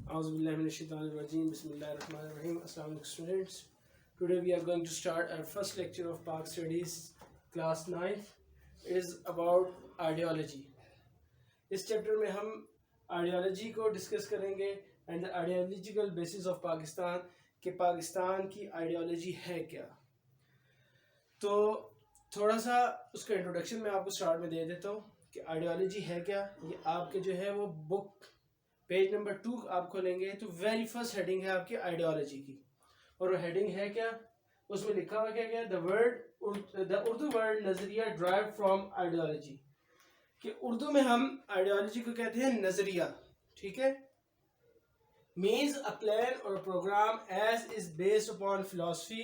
Auzubillahiminash-shaytanir-rajim. Bismillahir-rahmanir-rahim. Assalamu alaikum students. Today we are going to start our first lecture of Pak Studies, class 9. is about ideology. इस chapter में हम ideology को discuss करेंगे and the ideological basis of Pakistan कि पाकिस्तान की ideology है क्या. तो थोड़ा सा उसका इंट्रोडक्शन मैं आपको स्टार्ट में दे देता हूँ कि आइडियोलॉजी है क्या. ये आपके जो है वो बुक पेज नंबर 2 आप खोलेंगे तो वेरी फर्स्ट हेडिंग है आपकी आइडियोलॉजी की. और वो हेडिंग है क्या, उसमें लिखा हुआ क्या क्या, द उर्दू वर्ड नजरिया ड्राइव फ्रॉम आइडियोलॉजी. कि उर्दू में हम आइडियोलॉजी को कहते हैं नजरिया. ठीक है, मीन्स अ प्लान और program as is based upon philosophy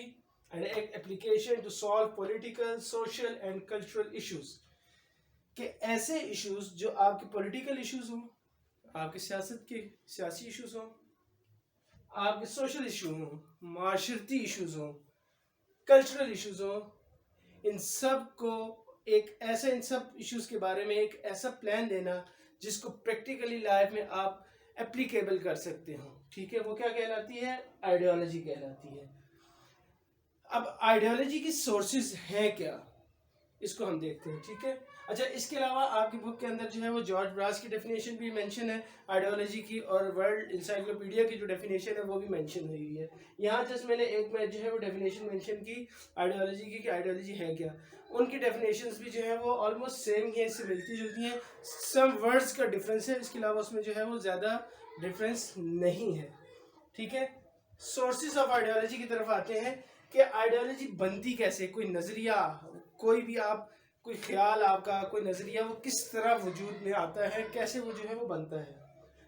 and application to solve political, social and cultural issues. कि ऐसे इश्यूज जो आपके पॉलिटिकल इश्यूज हों, आपके सियासत के सियासी इश्यूज हों, आपके सोशल इशू हों, माशरती इश्यूज हों, कल्चरल इश्यूज हों, इन सब को एक ऐसे इन सब इश्यूज के बारे में एक ऐसा प्लान देना जिसको प्रैक्टिकली लाइफ में आप एप्लीकेबल कर सकते हो. ठीक है, वो क्या कहलाती है, आइडियोलॉजी कहलाती है. अब आइडियोलॉजी की सोर्सेज हैं क्या, इसको हम देखते हैं. ठीक है, अच्छा, इसके अलावा आपकी बुक के अंदर जो है वो जॉर्ज ब्रास की डेफिनेशन भी मेंशन है आइडियोलॉजी की, और वर्ल्ड इंसाइक्लोपीडिया की जो डेफिनेशन है वो भी मेंशन हुई है. यहाँ जस्ट मैंने एक में जो है वो डेफिनेशन मेंशन की आइडियोलॉजी की कि आइडियोलॉजी है क्या. उनकी डेफिनेशंस भी जो है वो ऑलमोस्ट सेम ही है, इससे मिलती जुलती हैं. सम वर्ड्स का डिफरेंस है, इसके अलावा उसमें जो है वो ज़्यादा डिफरेंस नहीं है. ठीक है, सोर्सेज ऑफ आइडियोलॉजी की तरफ आते हैं कि आइडियोलॉजी बनती कैसे. कोई नज़रिया, कोई भी आप कोई ख्याल, आपका कोई नज़रिया, वो किस तरह वजूद में आता है, कैसे वो जो है वो बनता है.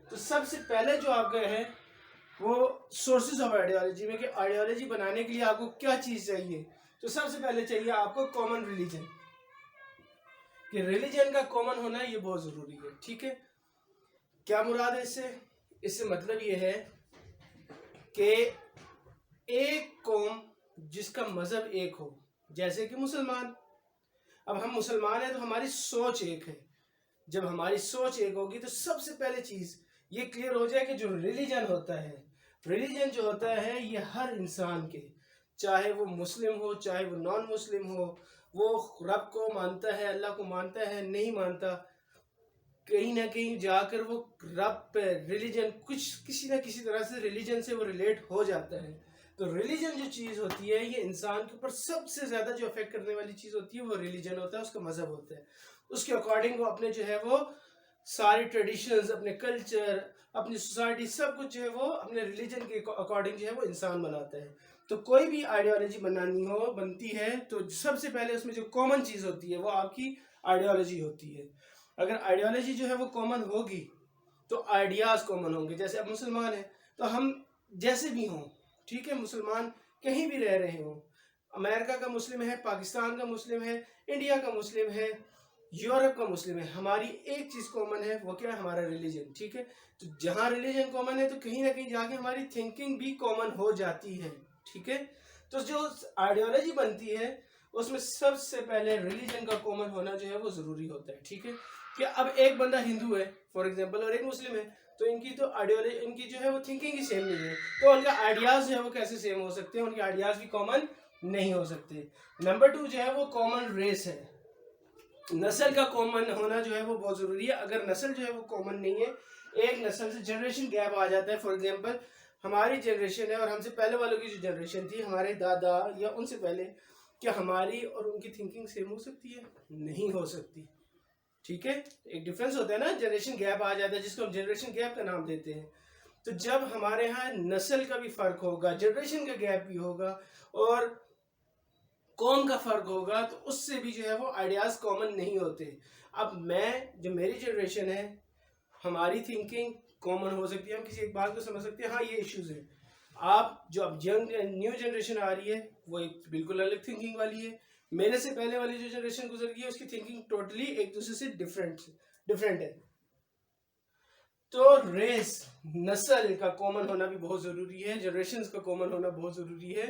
तो सबसे पहले जो आपका है वो सोर्सेज ऑफ आइडियोलॉजी में कि आइडियोलॉजी बनाने के लिए आपको क्या चीज़ चाहिए. तो सबसे पहले चाहिए आपको कॉमन रिलीजन. कि रिलीजन का कॉमन होना ये बहुत ज़रूरी है. ठीक है, क्या मुराद है इससे, इससे मतलब ये है कि एक कौम जिसका मज़हब एक हो, जैसे कि मुसलमान. अब हम मुसलमान हैं तो हमारी सोच एक है. जब हमारी सोच एक होगी तो सबसे पहले चीज़ ये क्लियर हो जाए कि जो रिलीजन होता है, रिलीजन जो होता है ये हर इंसान के, चाहे वो मुस्लिम हो चाहे वो नॉन मुस्लिम हो, वो रब को मानता है, अल्लाह को मानता है, नहीं मानता, कहीं ना कहीं जाकर वो रब पे रिलीजन कुछ किसी ना किसी तरह से रिलीजन से वो रिलेट हो जाता है. तो रिलीजन जो चीज़ होती है ये इंसान के ऊपर सबसे ज़्यादा जो अफेक्ट करने वाली चीज़ होती है वो रिलीजन होता है, उसका मज़हब होता है. उसके अकॉर्डिंग वो अपने जो है वो सारे ट्रेडिशंस, अपने कल्चर, अपनी सोसाइटी, सब कुछ जो है वो अपने रिलीजन के अकॉर्डिंग जो है वो इंसान बनाता है. तो कोई भी आइडियोलॉजी बनानी हो, बनती है, तो सबसे पहले उसमें जो कॉमन चीज़ होती है वो आपकी आइडियोलॉजी होती है. अगर आइडियोलॉजी जो है वो कॉमन होगी तो आइडियाज़ कॉमन होंगे. जैसे अब मुसलमान हैं तो हम जैसे भी हों, ठीक है, मुसलमान कहीं भी रह रहे हों, अमेरिका का मुस्लिम है, पाकिस्तान का मुस्लिम है, इंडिया का मुस्लिम है, यूरोप का मुस्लिम है, हमारी एक चीज़ कॉमन है, वो क्या है, हमारा रिलीजन. ठीक है, तो जहाँ रिलीजन कॉमन है तो कहीं ना कहीं जाके हमारी थिंकिंग भी कॉमन हो जाती है. ठीक है, तो जो आइडियोलॉजी बनती है उसमें सबसे पहले रिलीजन का कॉमन होना जो है वो ज़रूरी होता है. ठीक है, कि अब एक बंदा हिंदू है फॉर एग्जांपल और एक मुस्लिम है, तो इनकी तो आइडियोलॉजी, इनकी जो है वो थिंकिंग ही सेम नहीं है, तो उनका आइडियाज़ जो है वो कैसे सेम हो सकते हैं, उनके आइडियाज़ भी कॉमन नहीं हो सकते. नंबर 2 जो है वो कॉमन रेस है, नस्ल का कॉमन होना जो है वो बहुत ज़रूरी है. अगर नस्ल जो है वो कॉमन नहीं है, एक नस्ल से जनरेशन गैप आ जाता है. फॉर एग्जांपल हमारी जनरेशन है और हमसे पहले वालों की जो जनरेशन थी, हमारे दादा या उनसे पहले, क्या हमारी और उनकी थिंकिंग सेम हो सकती है, नहीं हो सकती. ठीक है, एक डिफरेंस होता है ना, जनरेशन गैप आ जाता है जिसको हम जनरेशन गैप का नाम देते हैं. तो जब हमारे यहाँ नस्ल का भी फ़र्क होगा, जनरेशन का गैप भी होगा और कौम का फ़र्क होगा, तो उससे भी जो है वो आइडियाज़ कॉमन नहीं होते. अब मैं, जो मेरी जनरेशन है, हमारी थिंकिंग कॉमन हो सकती है, हम किसी एक बात को समझ सकते हैं, हाँ ये इश्यूज़ हैं. आप जो अब यंग न्यू जनरेशन आ रही है वो एक बिल्कुल अलग थिंकिंग वाली है. मेरे से पहले वाली जो जनरेशन गुजर गई है उसकी थिंकिंग टोटली एक दूसरे से डिफरेंट है. तो रेस, नस्ल का कॉमन होना भी बहुत ज़रूरी है, जनरेशन्स का कॉमन होना बहुत ज़रूरी है,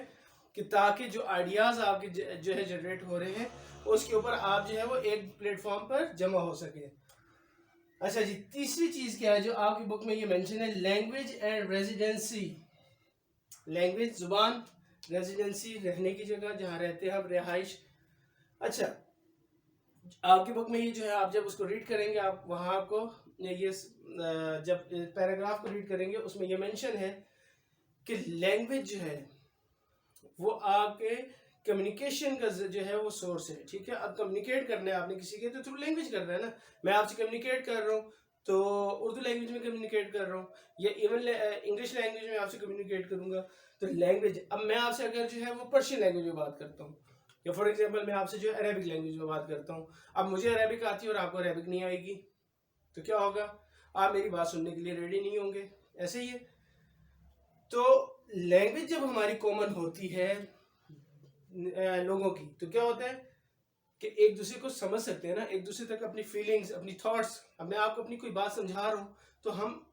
कि ताकि जो आइडियाज़ आपके जो है जनरेट हो रहे हैं उसके ऊपर आप जो है वो एक प्लेटफॉर्म पर जमा हो सके. अच्छा जी, तीसरी चीज क्या है जो आपकी बुक में ये मेंशन है, लैंग्वेज एंड रेजिडेंसी। लैंग्वेज जुबान, रेजिडेंसी रहने की जगह जहाँ रहते हैं आप, रिहाइश। अच्छा, आपकी बुक में ये जो है आप जब उसको रीड करेंगे आप वहाँ आपको ये जब पैराग्राफ को रीड करेंगे उसमें ये मेंशन है कि लैंग्वेज जो है वो आपके कम्युनिकेशन का जो है वो सोर्स है। ठीक है, अब कम्युनिकेट करना है आपने किसी के तो थ्रू लैंग्वेज करना है ना। मैं आपसे कम्युनिकेट कर रहा हूँ तो उर्दू लैंग्वेज में कम्युनिकेट कर रहा हूँ, या इवन इंग्लिश लैंग्वेज में आपसे कम्युनिकेट करूंगा। तो लैंग्वेज, अब मैं आपसे अगर जो है वो पर्शियन लैंग्वेज में बात करता हूँ, या फॉर एग्जाम्पल मैं आपसे जो है अरेबिक लैंग्वेज में बात करता हूँ, अब मुझे अरेबिक आती है और आपको अरेबिक नहीं आएगी, तो क्या होगा, आप मेरी बात सुनने के लिए रेडी नहीं होंगे। ऐसे ही है। तो लैंग्वेज जब हमारी कॉमन होती है लोगों की, तो क्या होता है कि एक दूसरे को समझ सकते हैं ना, एक दूसरे तक अपनी फीलिंग्स, अपनी थॉट्स। अब मैं आपको अपनी कोई बात समझा रहा हूँ तो हम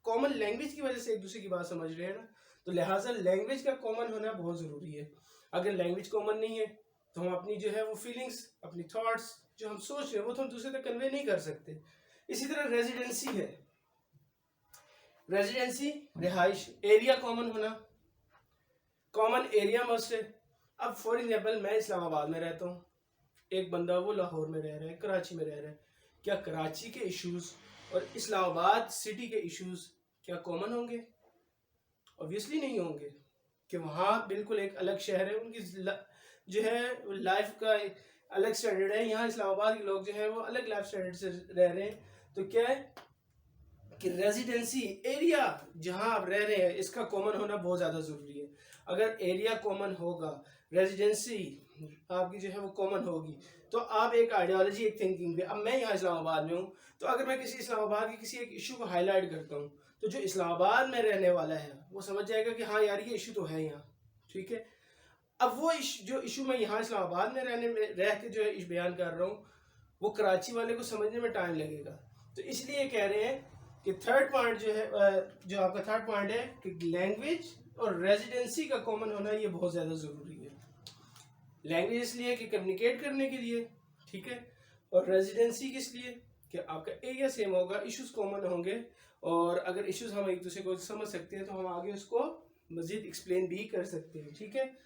कॉमन लैंग्वेज की वजह से एक दूसरे की बात समझ रहे हैं ना। तो लिहाजा लैंग्वेज का कॉमन होना बहुत ज़रूरी है। अगर लैंग्वेज कॉमन नहीं है तो हम अपनी जो है वो फीलिंग्स, अपनी थॉट्स जो हम सोच रहे हैं वो तो हम दूसरे तक कन्वे नहीं कर सकते। इसी तरह रेजिडेंसी है, रेजिडेंसी रिहाइश, एरिया कॉमन होना, कॉमन एरिया मस्ट है। अब फॉर एग्जाम्पल मैं इस्लामाबाद में रहता हूँ, एक बंदा वो लाहौर में रह रहा है, कराची में रह रहा है, क्या कराची के इश्यूज और इस्लामाबाद सिटी के इश्यूज क्या कॉमन होंगे? ऑब्वियसली नहीं होंगे, कि वहाँ बिल्कुल एक अलग शहर है, उनकी जो है लाइफ का एक अलग स्टैंडर्ड है। यहाँ इस्लामाबाद के लोग जो है वो अलग लाइफ स्टैंडर्ड से रह रहे हैं। तो क्या है कि रेजिडेंसी, एरिया जहाँ आप रह रहे हैं, इसका कॉमन होना बहुत ज़्यादा ज़रूरी है। अगर एरिया कॉमन होगा, रेजिडेंसी आपकी जो है वो कॉमन होगी, तो आप एक आइडियोलॉजी, एक थिंकिंग पे। अब मैं यहाँ इस्लामाबाद में हूँ, तो अगर मैं किसी इस्लामाबाद के किसी एक इशू को हाईलाइट करता हूँ तो जो इस्लामाबाद में रहने वाला है वो समझ जाएगा कि हाँ यार ये इशू तो है यहाँ। ठीक है, अब वो जो इशू मैं यहाँ इस्लामाबाद में रह के जो है इश बयान कर रहा हूँ, वो कराची वाले को समझने में टाइम लगेगा। तो इसलिए कह रहे हैं कि थर्ड पॉइंट जो है, जो आपका थर्ड पॉइंट है कि लैंग्वेज और रेजिडेंसी का कॉमन होना ये बहुत ज़्यादा ज़रूरी है। लैंग्वेज इसलिए कि कम्युनिकेट करने के लिए, ठीक है, और रेजिडेंसी किस लिए कि आपका एरिया सेम होगा, इश्यूज कॉमन होंगे, और अगर इश्यूज हम एक दूसरे को समझ सकते हैं तो हम आगे उसको मजीद एक्सप्लेन भी कर सकते हैं। ठीक है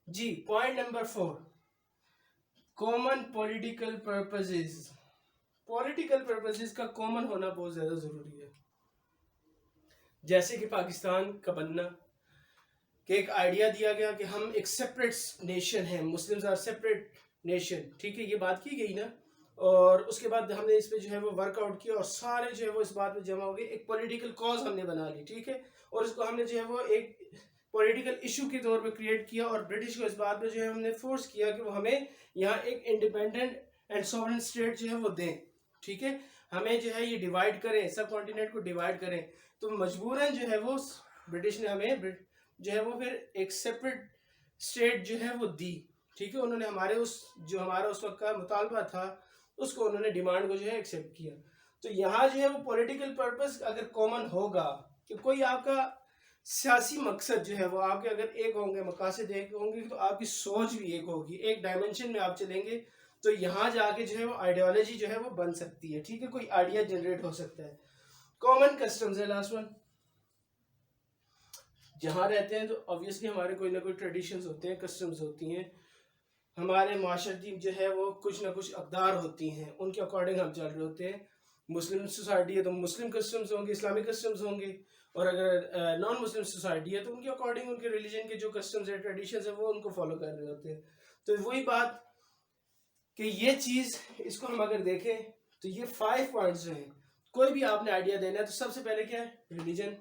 जी। Point number 4, common political purposes. Political purposes का कॉमन होना बहुत ज़्यादा ज़रूरी है। जैसे कि पाकिस्तान का बनना, कि एक आइडिया दिया गया कि हम एक सेपरेट नेशन है, मुस्लिम्स आर सेपरेट नेशन, ठीक है, ये बात की गई ना। और उसके बाद हमने इस पे जो है वो वर्कआउट किया और सारे जो है वो इस बात पे जमा हो गए, एक पॉलिटिकल कॉज हमने बना ली। ठीक है, और उसको हमने जो है वो एक पॉलिटिकल इशू के तौर पे क्रिएट किया, और ब्रिटिश को इस बात पे जो है हमने फोर्स किया कि वो हमें यहाँ एक इंडिपेंडेंट एंड सॉवरेन स्टेट जो है वो दें। ठीक है, हमें जो है ये डिवाइड करें, सब कॉन्टिनेंट को डिवाइड करें। तो मजबूरन जो है वो ब्रिटिश ने हमें जो है वो फिर एक सेपरेट स्टेट जो है वो दी। ठीक है, उन्होंने हमारे उस जो हमारा उस वक्त का मुतालबा था उसको उन्होंने डिमांड को जो है एक्सेप्ट किया। तो यहाँ जो है वो पॉलिटिकल पर्पस अगर कॉमन होगा कि कोई आपका सियासी मकसद जो है वो आपके अगर एक होंगे, मकासद एक होंगे, तो आपकी सोच भी एक होगी, एक डायमेंशन में आप चलेंगे, तो यहाँ जाके जो है वो आइडियोलॉजी जो है वो बन सकती है। ठीक है, कोई आइडिया जनरेट हो सकता है। कॉमन कस्टम्स है लास्ट वन। जहाँ रहते हैं तो ऑब्वियसली हमारे कोई ना कोई ट्रेडिशंस होते हैं, कस्टम्स होती हैं, हमारे माशरती जो है वो कुछ ना कुछ अक़दार होती हैं, उनके अकॉर्डिंग हम चल रहे होते हैं। मुस्लिम सोसाइटी है तो मुस्लिम कस्टम्स होंगे, इस्लामिक कस्टम्स होंगे, और अगर नॉन मुस्लिम सोसाइटी है तो उनके अकॉर्डिंग उनके रिलीजन के जो कस्टम्स है, ट्रेडिशंस है, वो उनको फॉलो कर रहे होते हैं। तो वही बात कि ये चीज़, इसको हम अगर देखें तो ये 5 पॉइंट्स जो हैं, कोई भी आपने आइडिया देना है तो सबसे पहले क्या है, रिलीजन।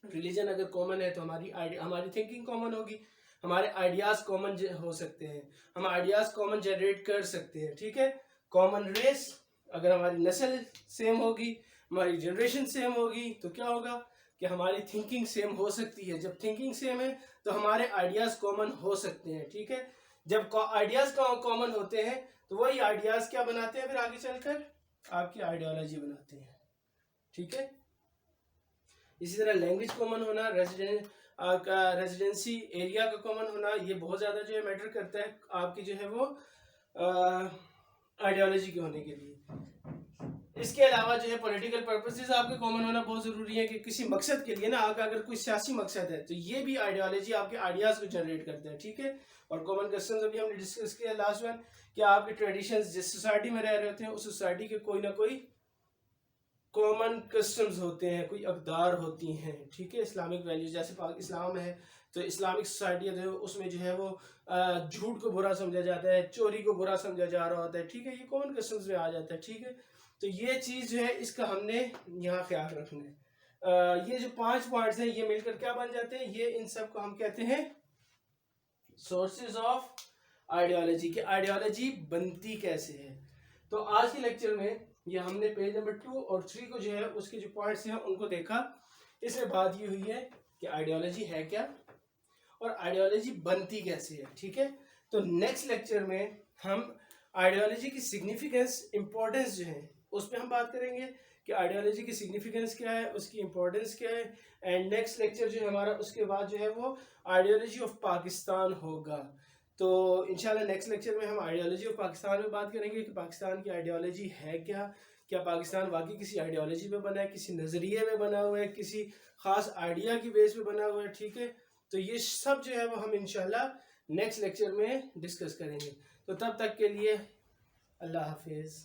रिलीजन अगर कॉमन है तो हमारी थिंकिंग कॉमन होगी, हमारे आइडियाज कॉमन हो सकते हैं, हम आइडियाज कॉमन जनरेट कर सकते हैं। ठीक है, कॉमन रेस, अगर हमारी नस्ल सेम होगी, हमारी जनरेशन सेम होगी, तो क्या होगा कि हमारी थिंकिंग सेम हो सकती है। जब थिंकिंग सेम है तो हमारे आइडियाज कॉमन हो सकते हैं। ठीक है, जब आइडियाज कॉमन होते हैं तो वही आइडियाज क्या बनाते हैं, फिर आगे चलकर आपकी आइडियोलॉजी बनाते हैं। ठीक है, इसी तरह लैंग्वेज कॉमन होना, रेजिडेंसी एरिया का कॉमन होना, ये बहुत ज़्यादा जो है मैटर करता है आपकी जो है वो आइडियोलॉजी के होने के लिए। इसके अलावा जो है पॉलिटिकल पर्पसेस आपके कॉमन होना बहुत ज़रूरी है कि किसी मकसद के लिए ना, आपका अगर कोई सियासी मकसद है तो ये भी आइडियोलॉजी आपके आइडियाज़ को जनरेट करते हैं, ठीक है। और कॉमन कस्टम्स अभी हमने डिस्कस किया लास्ट वन, कि आपके ट्रेडिशंस जिस सोसाइटी में रह रहे होते हैं उस सोसाइटी के कोई ना कोई कॉमन कस्टम्स होते हैं, कोई अकदार होती हैं, ठीक है। इस्लामिक वैल्यूज जैसे इस्लाम है तो इस्लामिक सोसाइटी है उसमें जो है वो झूठ को बुरा समझा जाता है, चोरी को बुरा समझा जा रहा होता है, ठीक है। ये कॉमन कस्टम्स में आ जाता है, ठीक है। तो ये चीज़ जो है इसका हमने यहाँ ख्याल रखना है। ये जो 5 पॉइंट्स हैं ये मिलकर क्या बन जाते हैं, ये इन सब को हम कहते हैं सोर्सेज ऑफ आइडियोलॉजी, की आइडियोलॉजी बनती कैसे है। तो आज के लेक्चर में ये हमने पेज नंबर 2 और 3 को जो है उसके जो पॉइंट्स हैं उनको देखा। इसमें बात ये हुई है कि आइडियोलॉजी है क्या और आइडियोलॉजी बनती कैसे है, ठीक है। तो नेक्स्ट लेक्चर में हम आइडियोलॉजी की सिग्निफिकेंस, इंपॉर्टेंस जो है उस पर हम बात करेंगे कि आइडियोलॉजी की सिग्निफिकेंस क्या है, उसकी इंपॉर्टेंस क्या है। एंड नेक्स्ट लेक्चर जो है हमारा उसके बाद जो है वो आइडियोलॉजी ऑफ पाकिस्तान होगा। तो इंशाल्लाह नेक्स्ट लेक्चर में हम आइडियोलॉजी ऑफ पाकिस्तान में बात करेंगे कि पाकिस्तान की आइडियोलॉजी है क्या, क्या पाकिस्तान वाकई किसी आइडियोलॉजी पे बना है, किसी नज़रिए में बना हुआ है, किसी खास आइडिया की बेस पे बना हुआ है, ठीक है। तो ये सब जो है वो हम इंशाल्लाह नेक्स्ट लेक्चर में डिस्कस करेंगे। तो तब तक के लिए अल्लाह हाफिज़।